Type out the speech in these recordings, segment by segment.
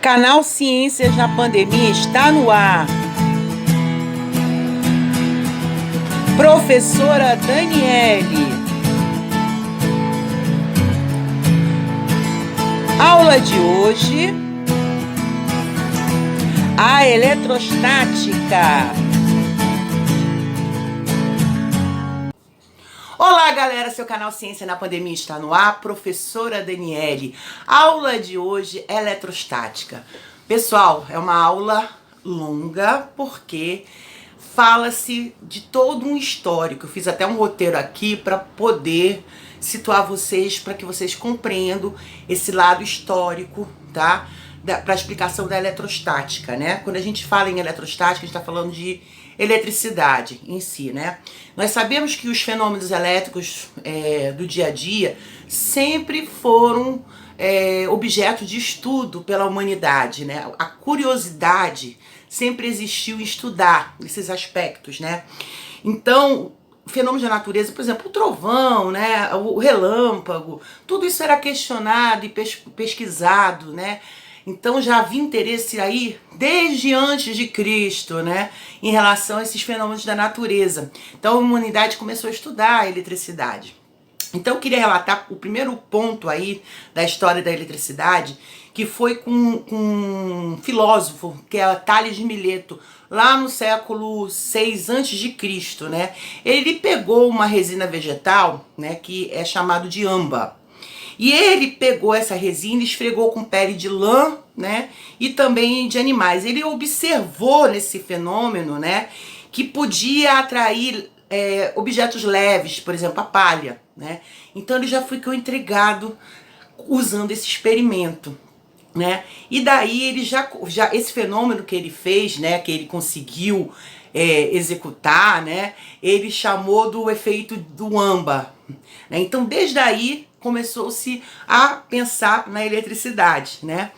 Canal Ciências na Pandemia está no ar. Professora Daniele. Aula de hoje: a eletrostática. Olá, galera, seu canal Ciência na Pandemia está no ar, professora Daniele. Aula de hoje, eletrostática. Pessoal, é uma aula longa porque fala-se de todo um histórico. Eu fiz até um roteiro aqui para poder situar vocês, para que vocês compreendam esse lado histórico, tá? Para a explicação da eletrostática, né? Quando a gente fala em eletrostática, a gente está falando de eletricidade em si, né? Nós sabemos que os fenômenos elétricos do dia a dia sempre foram objeto de estudo pela humanidade, né? A curiosidade sempre existiu em estudar esses aspectos, né? Então, fenômenos da natureza, por exemplo, o trovão, né? O relâmpago, tudo isso era questionado e pesquisado, né? Então já havia interesse aí desde antes de Cristo, né, em relação a esses fenômenos da natureza. Então a humanidade começou a estudar a eletricidade. Então eu queria relatar o primeiro ponto aí da história da eletricidade, que foi com um filósofo, que é Tales de Mileto, lá no século 6 antes de Cristo, né? Ele pegou uma resina vegetal, né, que é chamado de âmbar. E ele pegou essa resina e esfregou com pele de lã, né, e também de animais. Ele observou nesse fenômeno, né, que podia atrair objetos leves, por exemplo, a palha, né. Então ele já ficou intrigado usando esse experimento, né. E daí ele já esse fenômeno que ele fez, né, que ele conseguiu executar, né, ele chamou do efeito do âmbar, né. Então desde aí começou-se a pensar na eletricidade, né?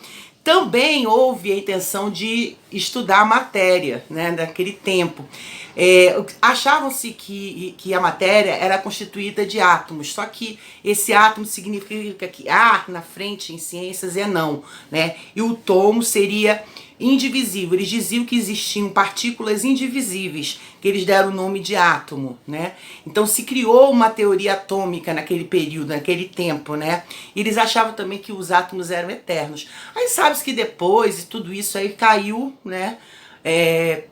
Também houve a intenção de estudar a matéria, né, naquele tempo. Achavam-se que a matéria era constituída de átomos, só que esse átomo significa que na frente em ciências é não, né? E o tomo seria indivisível. Eles diziam que existiam partículas indivisíveis, que eles deram o nome de átomo, né? Então se criou uma teoria atômica naquele período, naquele tempo, né? E eles achavam também que os átomos eram eternos. Aí sabe-se que depois tudo isso aí caiu, né?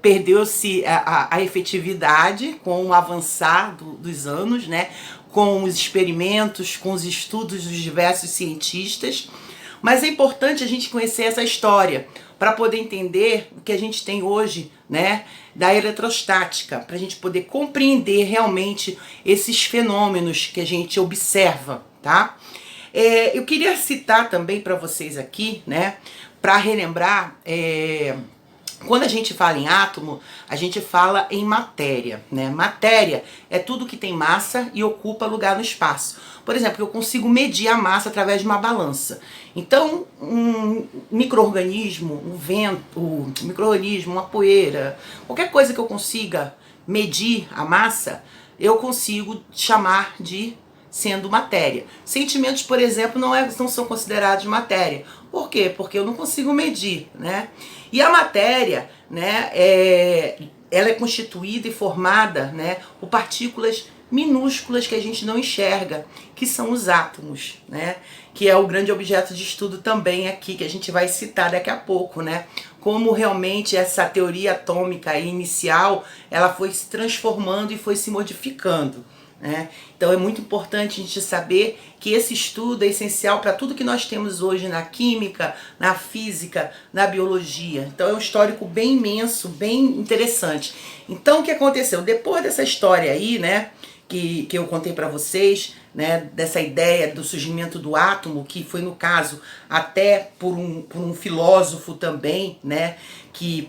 Perdeu-se a efetividade com o avançar dos anos, né? Com os experimentos, com os estudos dos diversos cientistas. Mas é importante a gente conhecer essa história para poder entender o que a gente tem hoje, né, da eletrostática, para a gente poder compreender realmente esses fenômenos que a gente observa, tá? Eu queria citar também para vocês aqui, né, para relembrar, quando a gente fala em átomo, a gente fala em matéria, né? Matéria é tudo que tem massa e ocupa lugar no espaço. Por exemplo, eu consigo medir a massa através de uma balança. Então, um micro-organismo, um vento, uma poeira, qualquer coisa que eu consiga medir a massa, eu consigo chamar de sendo matéria. Sentimentos, por exemplo, não são considerados matéria. Por quê? Porque eu não consigo medir, né? E a matéria, né, ela é constituída e formada, né, por partículas minúsculas que a gente não enxerga, que são os átomos, né? Que é o grande objeto de estudo também aqui, que a gente vai citar daqui a pouco, né? Como realmente essa teoria atômica inicial, ela foi se transformando e foi se modificando, né? Então é muito importante a gente saber que esse estudo é essencial para tudo que nós temos hoje na química, na física, na biologia. Então é um histórico bem imenso, bem interessante. Então o que aconteceu? Depois dessa história aí, né, que eu contei para vocês, né, dessa ideia do surgimento do átomo, que foi no caso até por um filósofo também, né, que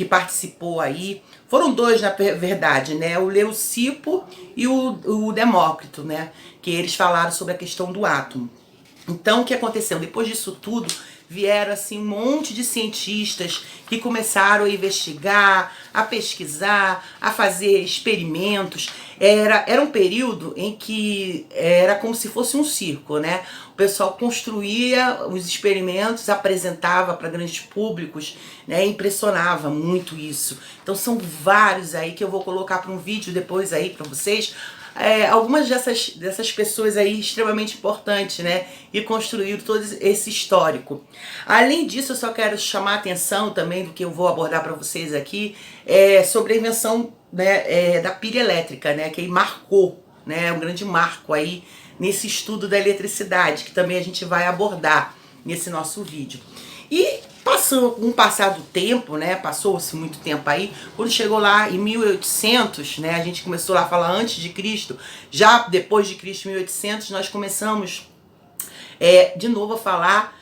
participou aí. Foram dois, na verdade, né, o Leucipo e o Demócrito, né, que eles falaram sobre a questão do átomo. Então, o que aconteceu? Depois disso tudo, vieram assim um monte de cientistas que começaram a investigar, a pesquisar, a fazer experimentos. Era um período em que era como se fosse um circo, né? O pessoal construía os experimentos, apresentava para grandes públicos, né? Impressionava muito isso. Então são vários aí que eu vou colocar para um vídeo depois aí para vocês. Algumas dessas pessoas aí extremamente importantes, né? E construíram todo esse histórico. Além disso, eu só quero chamar a atenção também do que eu vou abordar para vocês aqui, sobre a invenção, né, da pilha elétrica, né? Que marcou, né? Um grande marco aí nesse estudo da eletricidade, que também a gente vai abordar nesse nosso vídeo. E com o passar do tempo, né, passou-se muito tempo aí, quando chegou lá em 1800, né, a gente começou lá a falar antes de Cristo, já depois de Cristo, 1800, nós começamos de novo a falar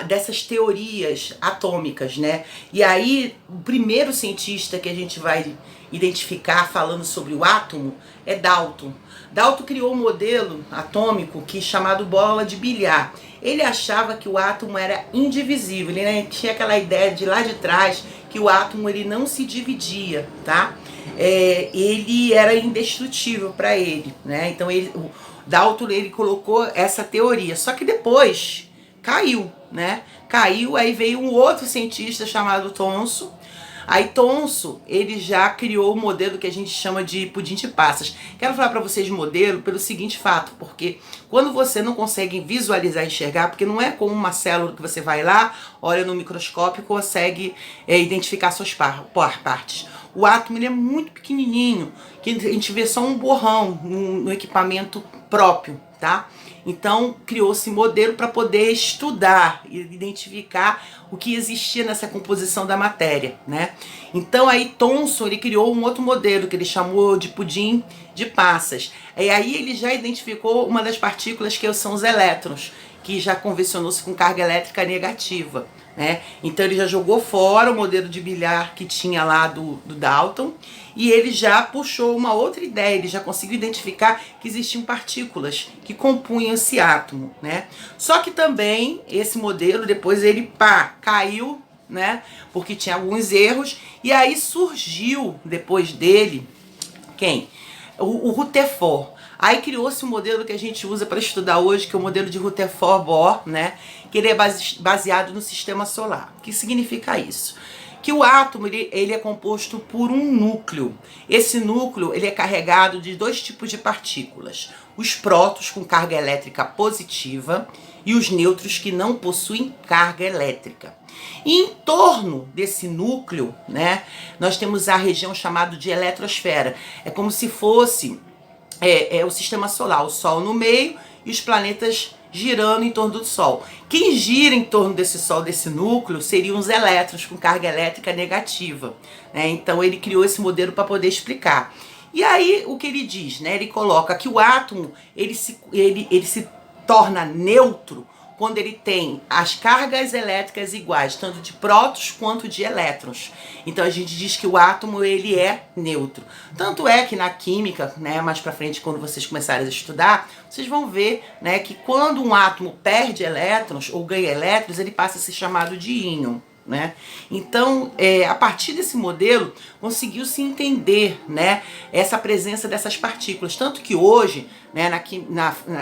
dessas teorias atômicas, né? E aí, o primeiro cientista que a gente vai identificar falando sobre o átomo é Dalton. Dalton criou um modelo atômico chamado bola de bilhar. Ele achava que o átomo era indivisível, ele, né, tinha aquela ideia de lá de trás que o átomo ele não se dividia, tá? Ele era indestrutível para ele, né? Então o Dalton ele colocou essa teoria, só que depois caiu, né? Caiu, aí veio um outro cientista chamado Thomson. Aí Thomson, ele já criou o modelo que a gente chama de pudim de passas. Quero falar para vocês de modelo pelo seguinte fato, porque quando você não consegue visualizar e enxergar, porque não é como uma célula que você vai lá, olha no microscópio e consegue identificar suas partes. O átomo ele é muito pequenininho, que a gente vê só um borrão no equipamento próprio, tá? Então criou-se modelo para poder estudar e identificar o que existia nessa composição da matéria, né? Então aí Thomson ele criou um outro modelo que ele chamou de pudim de passas. E aí ele já identificou uma das partículas que são os elétrons, que já convencionou-se com carga elétrica negativa, né? Então ele já jogou fora o modelo de bilhar que tinha lá do Dalton e ele já puxou uma outra ideia, ele já conseguiu identificar que existiam partículas que compunham esse átomo, né? Só que também esse modelo depois ele caiu, né? Porque tinha alguns erros e aí surgiu depois dele quem? O Rutherford. Aí criou-se um modelo que a gente usa para estudar hoje, que é o modelo de Rutherford-Bohr, né? Que ele é baseado no sistema solar. O que significa isso? Que o átomo ele é composto por um núcleo. Esse núcleo ele é carregado de dois tipos de partículas. Os prótons com carga elétrica positiva e os nêutrons que não possuem carga elétrica. E em torno desse núcleo, né, nós temos a região chamada de eletrosfera. É como se fosse o sistema solar, o Sol no meio e os planetas girando em torno do Sol. Quem gira em torno desse Sol, desse núcleo, seriam os elétrons com carga elétrica negativa, né? Então ele criou esse modelo para poder explicar. E aí o que ele diz, né? Ele coloca que o átomo ele se torna neutro quando ele tem as cargas elétricas iguais, tanto de prótons quanto de elétrons. Então a gente diz que o átomo ele é neutro. Tanto é que na química, né, mais para frente quando vocês começarem a estudar, vocês vão ver, né, que quando um átomo perde elétrons ou ganha elétrons, ele passa a ser chamado de íon. Né? Então, a partir desse modelo, conseguiu-se entender, né, essa presença dessas partículas. Tanto que hoje, né,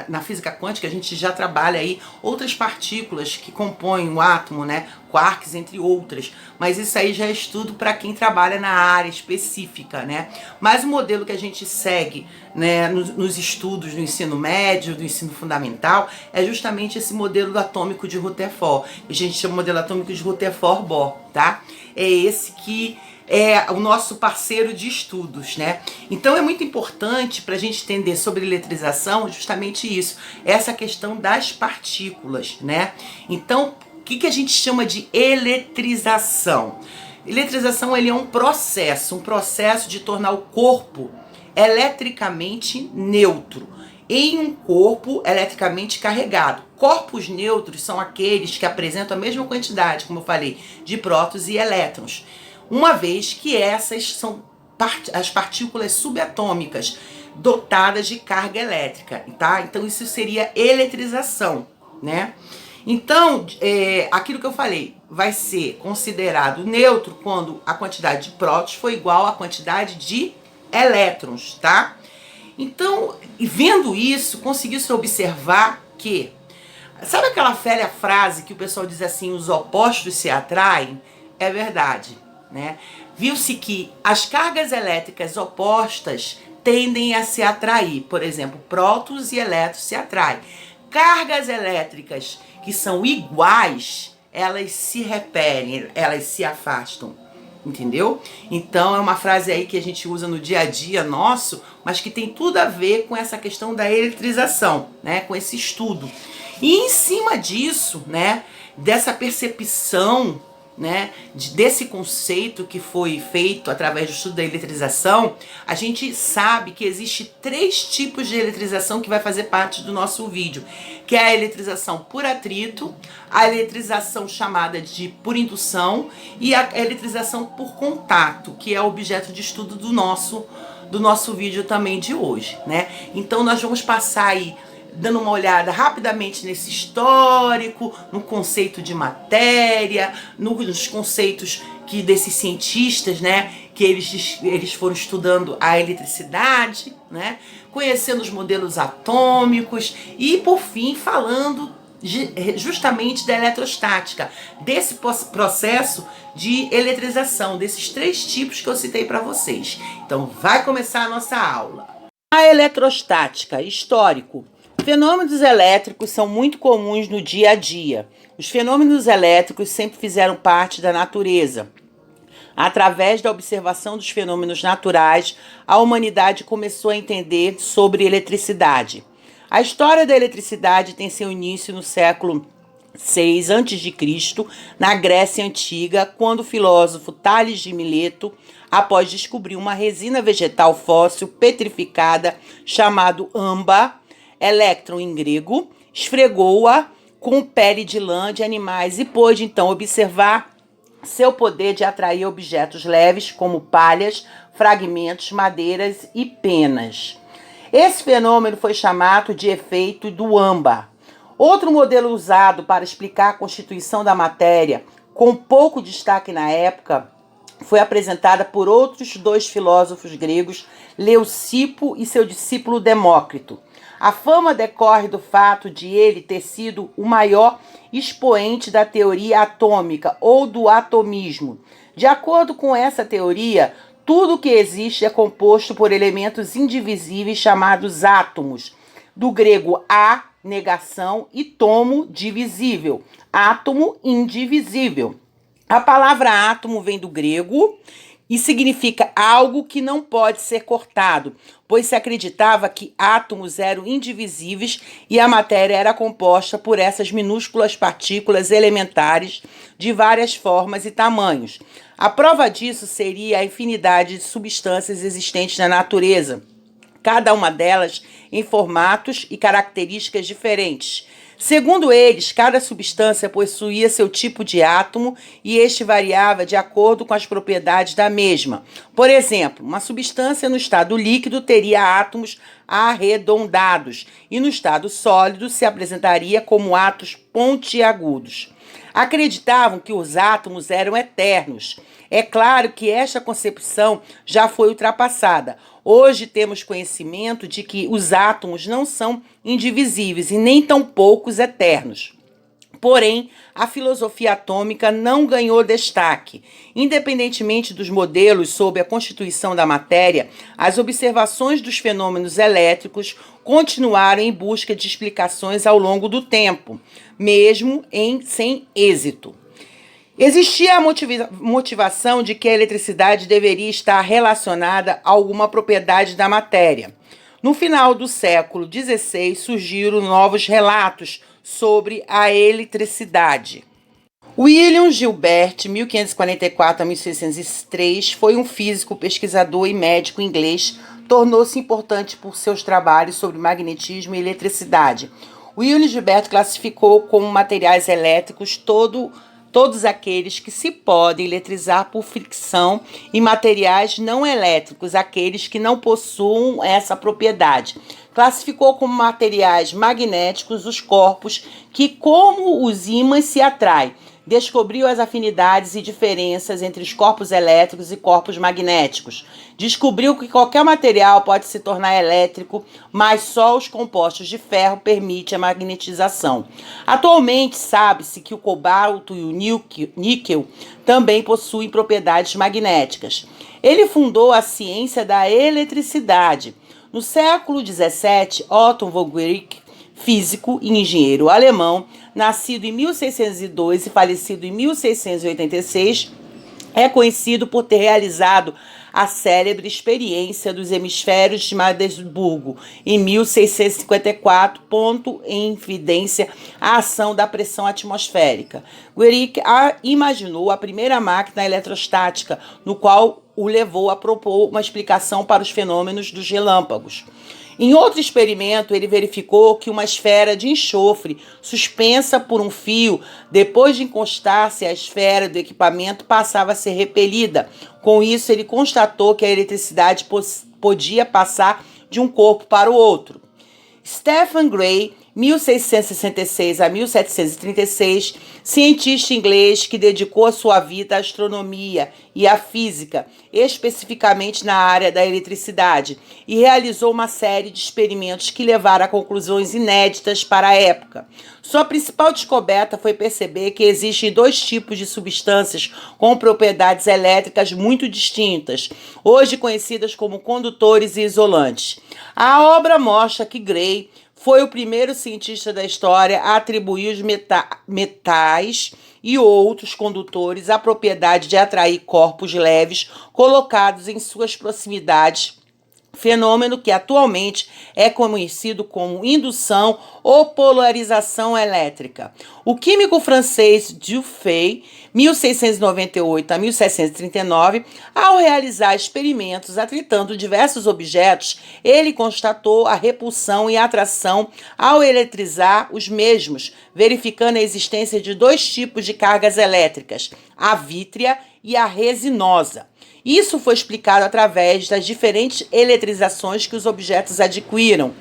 na física quântica, a gente já trabalha aí outras partículas que compõem o átomo, né, quarks, entre outras. Mas isso aí já é estudo para quem trabalha na área específica. Né? Mas o modelo que a gente segue, né, nos estudos do ensino médio, do ensino fundamental, é justamente esse modelo atômico de Rutherford. A gente chama o modelo atômico de Rutherford-Bohr, tá? É esse que é o nosso parceiro de estudos, né? Então é muito importante para a gente entender sobre eletrização justamente isso, essa questão das partículas, né? Então, o que a gente chama de eletrização? Eletrização ele é um processo de tornar o corpo eletricamente neutro em um corpo eletricamente carregado. Corpos neutros são aqueles que apresentam a mesma quantidade, como eu falei, de prótons e elétrons, uma vez que essas são as partículas subatômicas dotadas de carga elétrica, tá? Então isso seria eletrização, né? Então, aquilo que eu falei, vai ser considerado neutro quando a quantidade de prótons for igual à quantidade de elétrons, tá? Então, vendo isso, conseguiu-se observar que, sabe aquela velha frase que o pessoal diz assim, os opostos se atraem? É verdade, né? Viu-se que as cargas elétricas opostas tendem a se atrair. Por exemplo, prótons e elétrons se atraem. Cargas elétricas que são iguais, elas se repelem, elas se afastam. Entendeu? Então é uma frase aí que a gente usa no dia a dia nosso, mas que tem tudo a ver com essa questão da eletrização, né? Com esse estudo. E em cima disso, né? Dessa percepção, né? Desse conceito que foi feito através do estudo da eletrização, a gente sabe que existe 3 tipos de eletrização que vai fazer parte do nosso vídeo, que é a eletrização por atrito, a eletrização chamada de por indução e a eletrização por contato, que é o objeto de estudo do nosso vídeo também de hoje, né? Então nós vamos passar aí dando uma olhada rapidamente nesse histórico, no conceito de matéria, nos conceitos que desses cientistas, né, que eles foram estudando a eletricidade, né, conhecendo os modelos atômicos e, por fim, falando justamente da eletrostática, desse processo de eletrização, desses 3 tipos que eu citei para vocês. Então, vai começar a nossa aula. A eletrostática, histórico. Fenômenos elétricos são muito comuns no dia a dia. Os fenômenos elétricos sempre fizeram parte da natureza. Através da observação dos fenômenos naturais, a humanidade começou a entender sobre eletricidade. A história da eletricidade tem seu início no século VI a.C., na Grécia Antiga, quando o filósofo Tales de Mileto, após descobrir uma resina vegetal fóssil petrificada chamado âmbar, elétron em grego, esfregou-a com pele de lã de animais e pôde então observar seu poder de atrair objetos leves como palhas, fragmentos, madeiras e penas. Esse fenômeno foi chamado de efeito do âmbar. Outro modelo usado para explicar a constituição da matéria, com pouco destaque na época, foi apresentada por outros 2 filósofos gregos, Leucipo e seu discípulo Demócrito. A fama decorre do fato de ele ter sido o maior expoente da teoria atômica ou do atomismo. De acordo com essa teoria, tudo que existe é composto por elementos indivisíveis chamados átomos, do grego a, negação, e tomo, divisível, átomo indivisível. A palavra átomo vem do grego e significa algo que não pode ser cortado, pois se acreditava que átomos eram indivisíveis e a matéria era composta por essas minúsculas partículas elementares de várias formas e tamanhos. A prova disso seria a infinidade de substâncias existentes na natureza, cada uma delas em formatos e características diferentes. Segundo eles, cada substância possuía seu tipo de átomo e este variava de acordo com as propriedades da mesma. Por exemplo, uma substância no estado líquido teria átomos arredondados e no estado sólido se apresentaria como átomos pontiagudos. Acreditavam que os átomos eram eternos. É claro que esta concepção já foi ultrapassada. Hoje temos conhecimento de que os átomos não são indivisíveis e nem tampouco eternos. Porém, a filosofia atômica não ganhou destaque. Independentemente dos modelos sobre a constituição da matéria, as observações dos fenômenos elétricos continuaram em busca de explicações ao longo do tempo, mesmo sem êxito. Existia a motivação de que a eletricidade deveria estar relacionada a alguma propriedade da matéria. No final do século XVI, surgiram novos relatos sobre a eletricidade. William Gilbert, 1544 a 1603, foi um físico, pesquisador e médico inglês. Tornou-se importante por seus trabalhos sobre magnetismo e eletricidade. William Gilbert classificou como materiais elétricos todo todos aqueles que se podem eletrizar por fricção e materiais não elétricos, aqueles que não possuem essa propriedade. Classificou como materiais magnéticos os corpos que, como os ímãs, se atraem. Descobriu as afinidades e diferenças entre os corpos elétricos e corpos magnéticos. Descobriu que qualquer material pode se tornar elétrico, mas só os compostos de ferro permitem a magnetização. Atualmente, sabe-se que o cobalto e o níquel também possuem propriedades magnéticas. Ele fundou a ciência da eletricidade. No século XVII, Otto von Guericke, físico e engenheiro alemão, nascido em 1602 e falecido em 1686, é conhecido por ter realizado a célebre experiência dos hemisférios de Madesburgo em 1654, pondo em evidência a ação da pressão atmosférica. Guericke imaginou a primeira máquina eletrostática, no qual o levou a propor uma explicação para os fenômenos dos relâmpagos. Em outro experimento, ele verificou que uma esfera de enxofre suspensa por um fio, depois de encostar-se à esfera do equipamento, passava a ser repelida. Com isso, ele constatou que a eletricidade podia passar de um corpo para o outro. Stephen Gray, 1666 a 1736, cientista inglês que dedicou a sua vida à astronomia e à física, especificamente na área da eletricidade, e realizou uma série de experimentos que levaram a conclusões inéditas para a época. Sua principal descoberta foi perceber que existem dois tipos de substâncias com propriedades elétricas muito distintas, hoje conhecidas como condutores e isolantes. A obra mostra que Gray foi o primeiro cientista da história a atribuir os metais e outros condutores a propriedade de atrair corpos leves colocados em suas proximidades, fenômeno que atualmente é conhecido como indução ou polarização elétrica. O químico francês Dufay, 1698 a 1739, ao realizar experimentos atritando diversos objetos, ele constatou a repulsão e a atração ao eletrizar os mesmos, verificando a existência de dois tipos de cargas elétricas, a vítrea e a resinosa. Isso foi explicado através das diferentes eletrizações que os objetos adquiriam,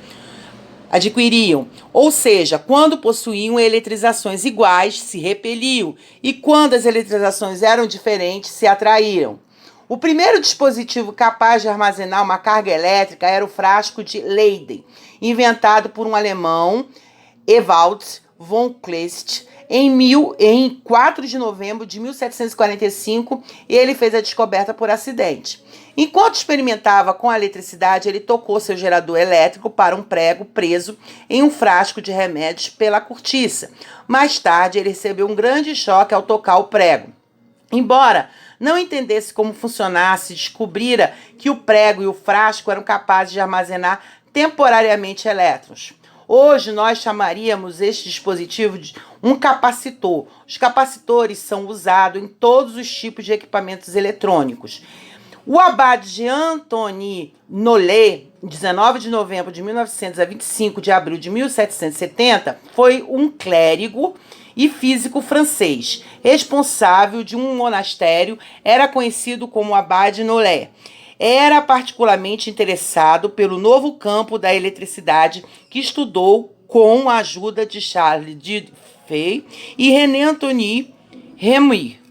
ou seja, quando possuíam eletrizações iguais, se repeliam, e quando as eletrizações eram diferentes, se atraíam. O primeiro dispositivo capaz de armazenar uma carga elétrica era o frasco de Leyden, inventado por um alemão, Ewald von Kleist, em 4 de novembro de 1745, ele fez a descoberta por acidente. Enquanto experimentava com a eletricidade, ele tocou seu gerador elétrico para um prego preso em um frasco de remédios pela cortiça. Mais tarde, ele recebeu um grande choque ao tocar o prego. Embora não entendesse como funcionasse, descobrira que o prego e o frasco eram capazes de armazenar temporariamente elétrons. Hoje, nós chamaríamos este dispositivo de um capacitor. Os capacitores são usados em todos os tipos de equipamentos eletrônicos. O abade Jean-Antoine Nollet, 19 de novembro de 1900 a 25 de abril de 1770, foi um clérigo e físico francês, responsável de um monastério, era conhecido como abade Nollet. Era particularmente interessado pelo novo campo da eletricidade que estudou com a ajuda de Charles Dufay e René-Antoine Rémy.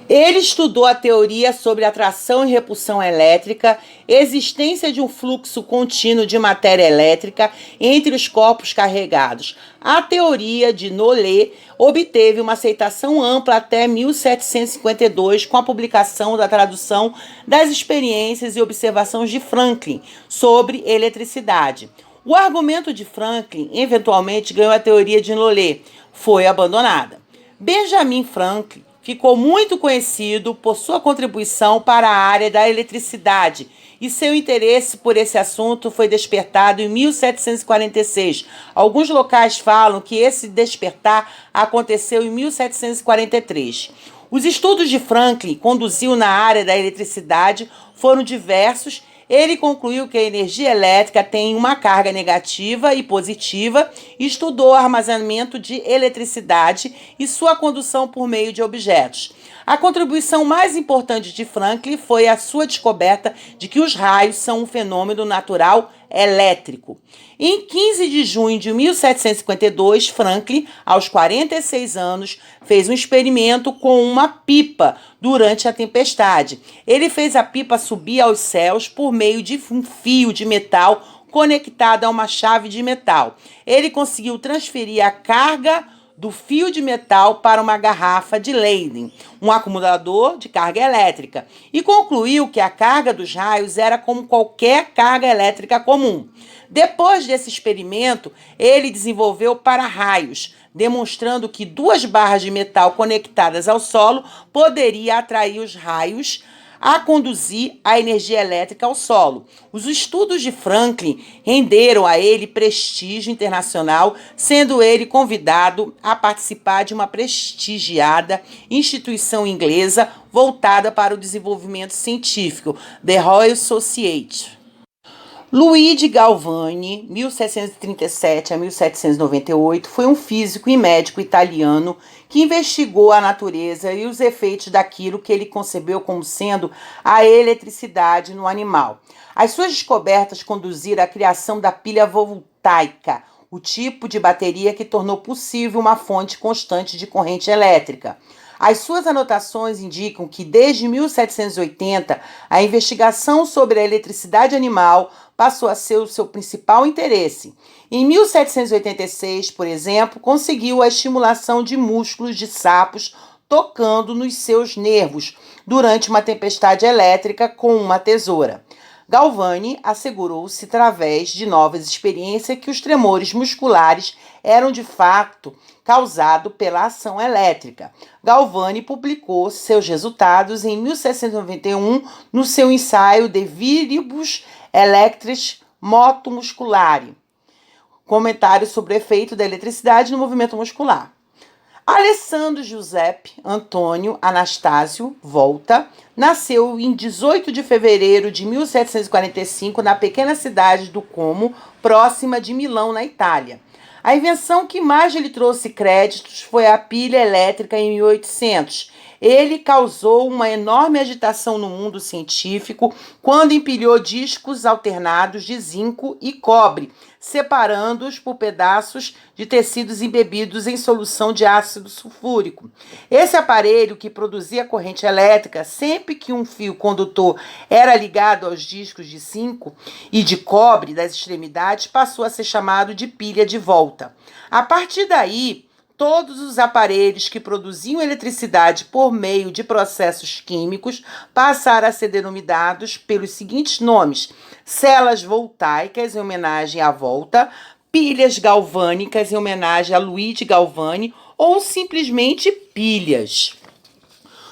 Ele estudou a teoria sobre atração e repulsão elétrica, existência de um fluxo contínuo de matéria elétrica entre os corpos carregados. A teoria de Nollet obteve uma aceitação ampla até 1752, com a publicação da tradução das experiências e observações de Franklin sobre eletricidade. O argumento de Franklin eventualmente ganhou a teoria de Nollet, foi abandonada. Benjamin Franklin ficou muito conhecido por sua contribuição para a área da eletricidade e seu interesse por esse assunto foi despertado em 1746. Alguns locais falam que esse despertar aconteceu em 1743. Os estudos de Franklin conduziu na área da eletricidade foram diversos Ele concluiu que a energia elétrica tem uma carga negativa e positiva e estudou o armazenamento de eletricidade e sua condução por meio de objetos. A contribuição mais importante de Franklin foi a sua descoberta de que os raios são um fenômeno natural elétrico. Em 15 de junho de 1752, Franklin, aos 46 anos, fez um experimento com uma pipa durante a tempestade. Ele fez a pipa subir aos céus por meio de um fio de metal conectado a uma chave de metal. Ele conseguiu transferir a carga do fio de metal para uma garrafa de Leyden, um acumulador de carga elétrica, e concluiu que a carga dos raios era como qualquer carga elétrica comum. Depois desse experimento, ele desenvolveu para-raios, demonstrando que duas barras de metal conectadas ao solo poderia atrair os raios a conduzir a energia elétrica ao solo. Os estudos de Franklin renderam a ele prestígio internacional, sendo ele convidado a participar de uma prestigiada instituição inglesa voltada para o desenvolvimento científico, The Royal Society. Luigi Galvani, 1737 a 1798, foi um físico e médico italiano que investigou a natureza e os efeitos daquilo que ele concebeu como sendo a eletricidade no animal. As suas descobertas conduziram à criação da pilha voltaica, o tipo de bateria que tornou possível uma fonte constante de corrente elétrica. As suas anotações indicam que, desde 1780, a investigação sobre a eletricidade animal passou a ser o seu principal interesse. Em 1786, por exemplo, conseguiu a estimulação de músculos de sapos tocando nos seus nervos durante uma tempestade elétrica com uma tesoura. Galvani assegurou-se, através de novas experiências, que os tremores musculares eram de fato causados pela ação elétrica. Galvani publicou seus resultados em 1791 no seu ensaio De Viribus Electris Motu Musculari, comentário sobre o efeito da eletricidade no movimento muscular. Alessandro Giuseppe Antônio Anastácio Volta nasceu em 18 de fevereiro de 1745 na pequena cidade do Como, próxima de Milão, na Itália. A invenção que mais lhe trouxe créditos foi a pilha elétrica em 1800. Ele causou uma enorme agitação no mundo científico quando empilhou discos alternados de zinco e cobre, separando-os por pedaços de tecidos embebidos em solução de ácido sulfúrico. Esse aparelho, que produzia corrente elétrica sempre que um fio condutor era ligado aos discos de zinco e de cobre das extremidades, passou a ser chamado de pilha de volta. A partir daí, todos os aparelhos que produziam eletricidade por meio de processos químicos passaram a ser denominados pelos seguintes nomes: celas voltaicas, em homenagem à Volta, pilhas galvânicas, em homenagem a Luigi Galvani, ou simplesmente pilhas.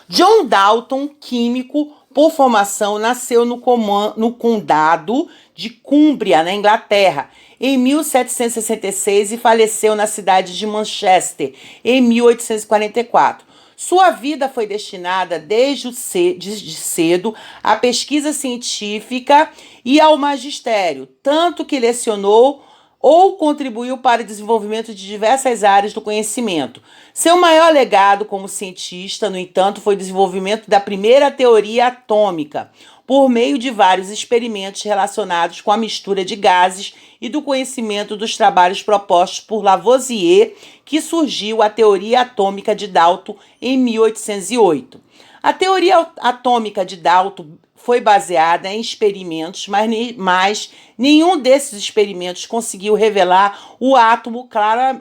John Dalton, químico por formação, nasceu no condado de Cumbria, na Inglaterra, em 1766 e faleceu na cidade de Manchester, em 1844. Sua vida foi destinada desde cedo à pesquisa científica e ao magistério, tanto que lecionou ou contribuiu para o desenvolvimento de diversas áreas do conhecimento. Seu maior legado como cientista, no entanto, foi o desenvolvimento da primeira teoria atômica, por meio de vários experimentos relacionados com a mistura de gases e do conhecimento dos trabalhos propostos por Lavoisier, que surgiu a teoria atômica de Dalton em 1808. A teoria atômica de Dalton foi baseada em experimentos, mas nenhum desses experimentos conseguiu revelar o átomo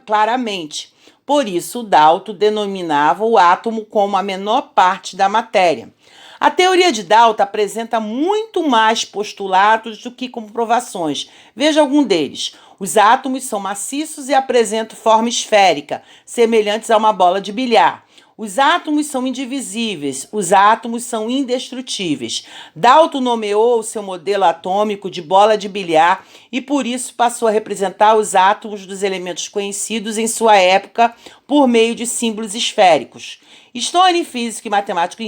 claramente. Por isso, Dalton denominava o átomo como a menor parte da matéria. A teoria de Dalton apresenta muito mais postulados do que comprovações. Veja algum deles. Os átomos são maciços e apresentam forma esférica, semelhantes a uma bola de bilhar. Os átomos são indivisíveis, os átomos são indestrutíveis. Dalton nomeou o seu modelo atômico de bola de bilhar e por isso passou a representar os átomos dos elementos conhecidos em sua época por meio de símbolos esféricos. Stone, físico e matemático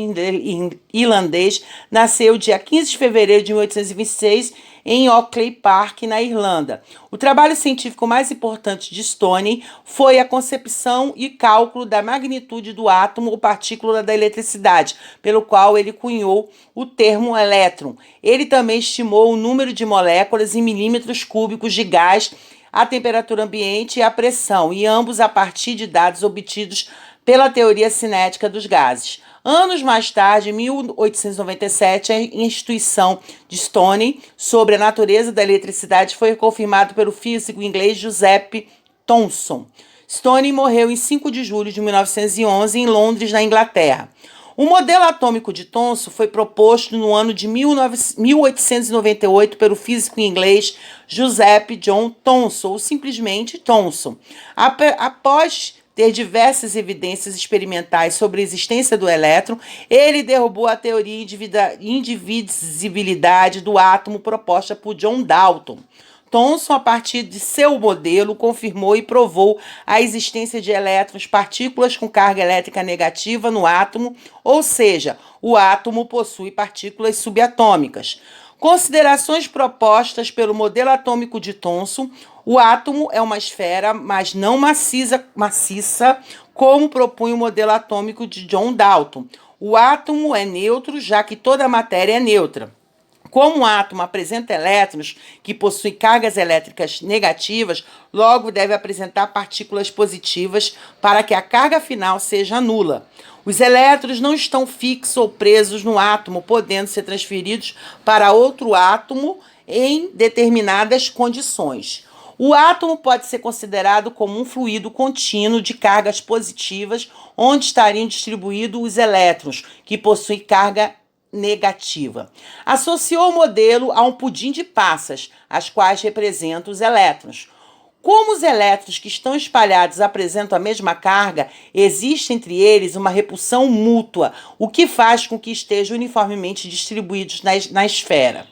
irlandês, nasceu dia 15 de fevereiro de 1826 em Oakley Park, na Irlanda. O trabalho científico mais importante de Stone foi a concepção e cálculo da magnitude do átomo ou partícula da eletricidade, pelo qual ele cunhou o termo elétron. Ele também estimou o número de moléculas em milímetros cúbicos de gás, a temperatura ambiente e a pressão, e ambos a partir de dados obtidos pela teoria cinética dos gases. Anos mais tarde, em 1897, a instituição de Stone sobre a natureza da eletricidade foi confirmada pelo físico inglês Joseph Thomson. Stone morreu em 5 de julho de 1911 em Londres, na Inglaterra. O modelo atômico de Thomson foi proposto no ano de 1898 pelo físico inglês Joseph John Thomson, ou simplesmente Thomson. Após ter diversas evidências experimentais sobre a existência do elétron, ele derrubou a teoria indivisibilidade do átomo proposta por John Dalton. Thomson, a partir de seu modelo, confirmou e provou a existência de elétrons, partículas com carga elétrica negativa no átomo, ou seja, o átomo possui partículas subatômicas. Considerações propostas pelo modelo atômico de Thomson: o átomo é uma esfera, mas não maciça, como propunha o modelo atômico de John Dalton. O átomo é neutro, já que toda a matéria é neutra. Como o átomo apresenta elétrons que possuem cargas elétricas negativas, logo deve apresentar partículas positivas para que a carga final seja nula. Os elétrons não estão fixos ou presos no átomo, podendo ser transferidos para outro átomo em determinadas condições. O átomo pode ser considerado como um fluido contínuo de cargas positivas, onde estariam distribuídos os elétrons, que possuem carga negativa. Associou o modelo a um pudim de passas, as quais representam os elétrons. Como os elétrons que estão espalhados apresentam a mesma carga, existe entre eles uma repulsão mútua, o que faz com que estejam uniformemente distribuídos na esfera.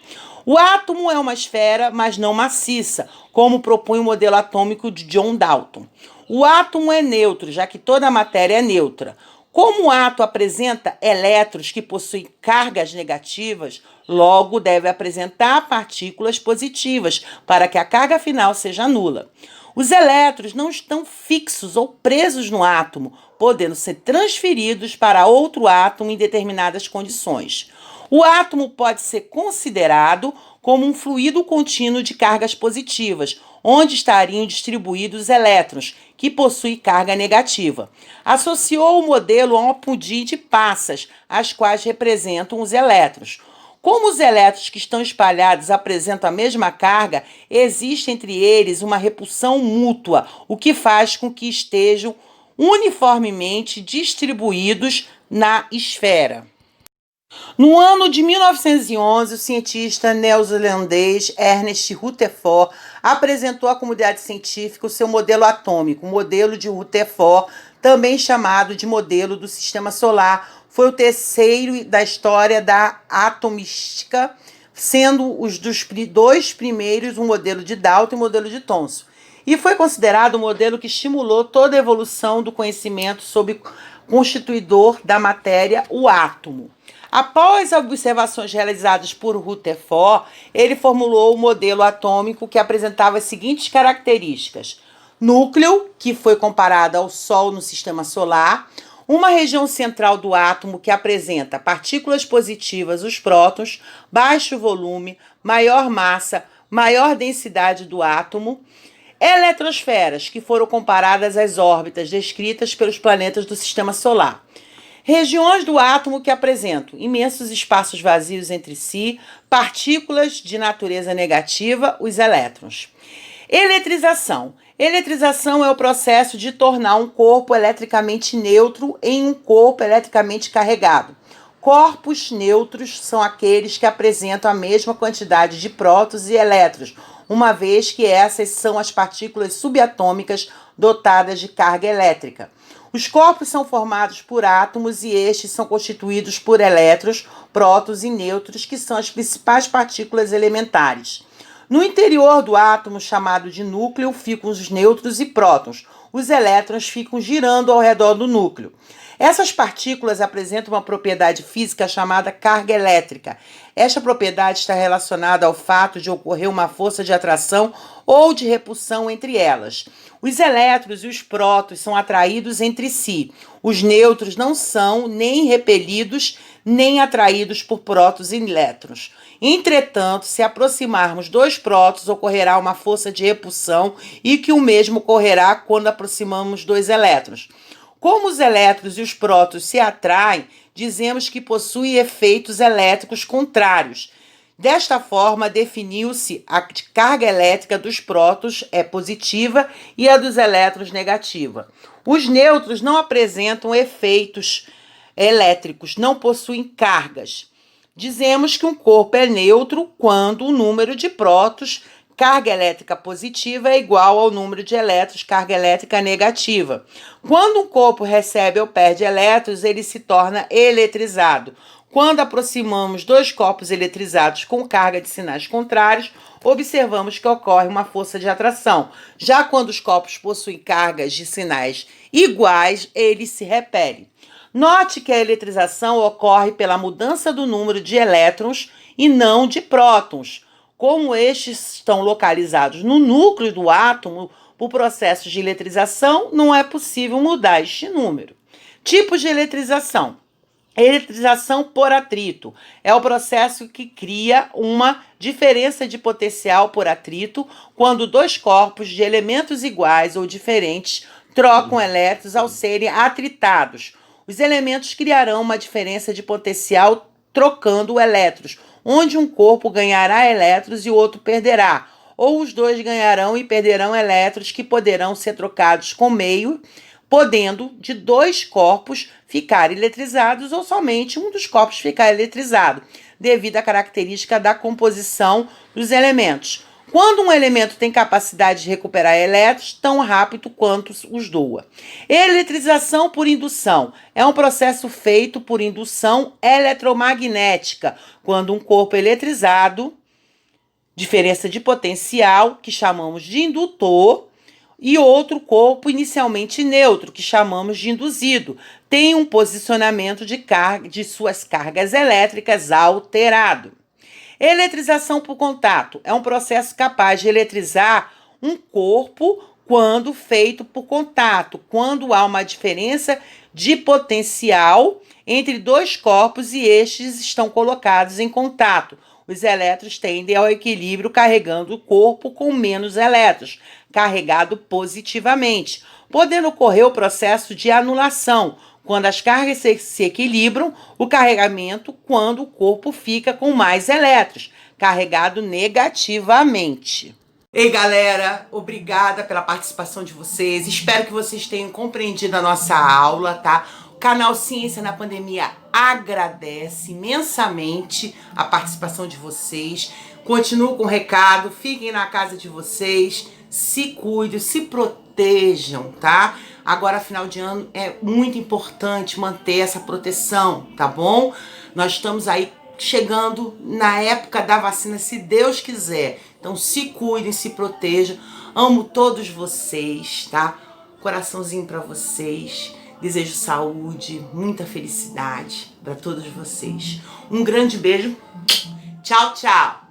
O átomo é uma esfera, mas não maciça, como propõe o modelo atômico de John Dalton. O átomo é neutro, já que toda a matéria é neutra. Como o átomo apresenta elétrons que possuem cargas negativas, logo deve apresentar partículas positivas para que a carga final seja nula. Os elétrons não estão fixos ou presos no átomo, podendo ser transferidos para outro átomo em determinadas condições. O átomo pode ser considerado como um fluido contínuo de cargas positivas, onde estariam distribuídos os elétrons, que possuem carga negativa. Associou o modelo a um pudim de passas, as quais representam os elétrons. Como os elétrons que estão espalhados apresentam a mesma carga, existe entre eles uma repulsão mútua, o que faz com que estejam uniformemente distribuídos na esfera. No ano de 1911, o cientista neozelandês Ernest Rutherford apresentou à comunidade científica o seu modelo atômico. O modelo de Rutherford, também chamado de modelo do Sistema Solar, foi o terceiro da história da atomística, sendo os dos dois primeiros o modelo de Dalton e o modelo de Thomson. E foi considerado o modelo que estimulou toda a evolução do conhecimento sobre o constituidor da matéria, o átomo. Após observações realizadas por Rutherford, ele formulou o modelo atômico que apresentava as seguintes características: núcleo, que foi comparado ao Sol no Sistema Solar, uma região central do átomo que apresenta partículas positivas, os prótons, baixo volume, maior massa, maior densidade do átomo, eletrosferas, que foram comparadas às órbitas descritas pelos planetas do Sistema Solar. Regiões do átomo que apresentam imensos espaços vazios entre si, partículas de natureza negativa, os elétrons. Eletrização. Eletrização é o processo de tornar um corpo eletricamente neutro em um corpo eletricamente carregado. Corpos neutros são aqueles que apresentam a mesma quantidade de prótons e elétrons, uma vez que essas são as partículas subatômicas dotadas de carga elétrica. Os corpos são formados por átomos e estes são constituídos por elétrons, prótons e nêutrons, que são as principais partículas elementares. No interior do átomo, chamado de núcleo, ficam os nêutrons e prótons. Os elétrons ficam girando ao redor do núcleo. Essas partículas apresentam uma propriedade física chamada carga elétrica. Esta propriedade está relacionada ao fato de ocorrer uma força de atração ou de repulsão entre elas. Os elétrons e os prótons são atraídos entre si. Os nêutrons não são nem repelidos nem atraídos por prótons e elétrons. Entretanto, se aproximarmos dois prótons, ocorrerá uma força de repulsão e que o mesmo ocorrerá quando aproximamos dois elétrons. Como os elétrons e os prótons se atraem, dizemos que possuem efeitos elétricos contrários. Desta forma, definiu-se a carga elétrica dos prótons é positiva e a dos elétrons negativa. Os nêutrons não apresentam efeitos elétricos, não possuem cargas. Dizemos que um corpo é neutro quando o número de prótons, carga elétrica positiva, é igual ao número de elétrons, carga elétrica negativa. Quando um corpo recebe ou perde elétrons, ele se torna eletrizado. Quando aproximamos dois corpos eletrizados com carga de sinais contrários, observamos que ocorre uma força de atração. Já quando os corpos possuem cargas de sinais iguais, eles se repelem. Note que a eletrização ocorre pela mudança do número de elétrons e não de prótons. Como estes estão localizados no núcleo do átomo, por processo de eletrização, não é possível mudar este número. Tipos de eletrização. Eletrização por atrito é o processo que cria uma diferença de potencial por atrito quando dois corpos de elementos iguais ou diferentes trocam elétrons ao serem atritados. Os elementos criarão uma diferença de potencial trocando elétrons, onde um corpo ganhará elétrons e o outro perderá, ou os dois ganharão e perderão elétrons que poderão ser trocados com meio, podendo de dois corpos ficar eletrizados ou somente um dos corpos ficar eletrizado, devido à característica da composição dos elementos. Quando um elemento tem capacidade de recuperar elétrons tão rápido quanto os doa. Eletrização por indução é um processo feito por indução eletromagnética, quando um corpo eletrizado, diferença de potencial, que chamamos de indutor, e outro corpo inicialmente neutro, que chamamos de induzido, tem um posicionamento de suas cargas elétricas alterado. Eletrização por contato é um processo capaz de eletrizar um corpo quando feito por contato, quando há uma diferença de potencial entre dois corpos e estes estão colocados em contato. Os elétrons tendem ao equilíbrio carregando o corpo com menos elétrons, carregado positivamente, podendo ocorrer o processo de anulação, quando as cargas se equilibram, o carregamento quando o corpo fica com mais elétrons, carregado negativamente. Ei, galera, obrigada pela participação de vocês. Espero que vocês tenham compreendido a nossa aula, tá? O canal Ciência na Pandemia agradece imensamente a participação de vocês. Continuo com o recado, fiquem na casa de vocês, se cuidem, se protejam, tá? Agora, final de ano, é muito importante manter essa proteção, tá bom? Nós estamos aí chegando na época da vacina, se Deus quiser. Então, se cuidem, se protejam. Amo todos vocês, tá? Coraçãozinho pra vocês. Desejo saúde, muita felicidade para todos vocês. Um grande beijo. Tchau, tchau.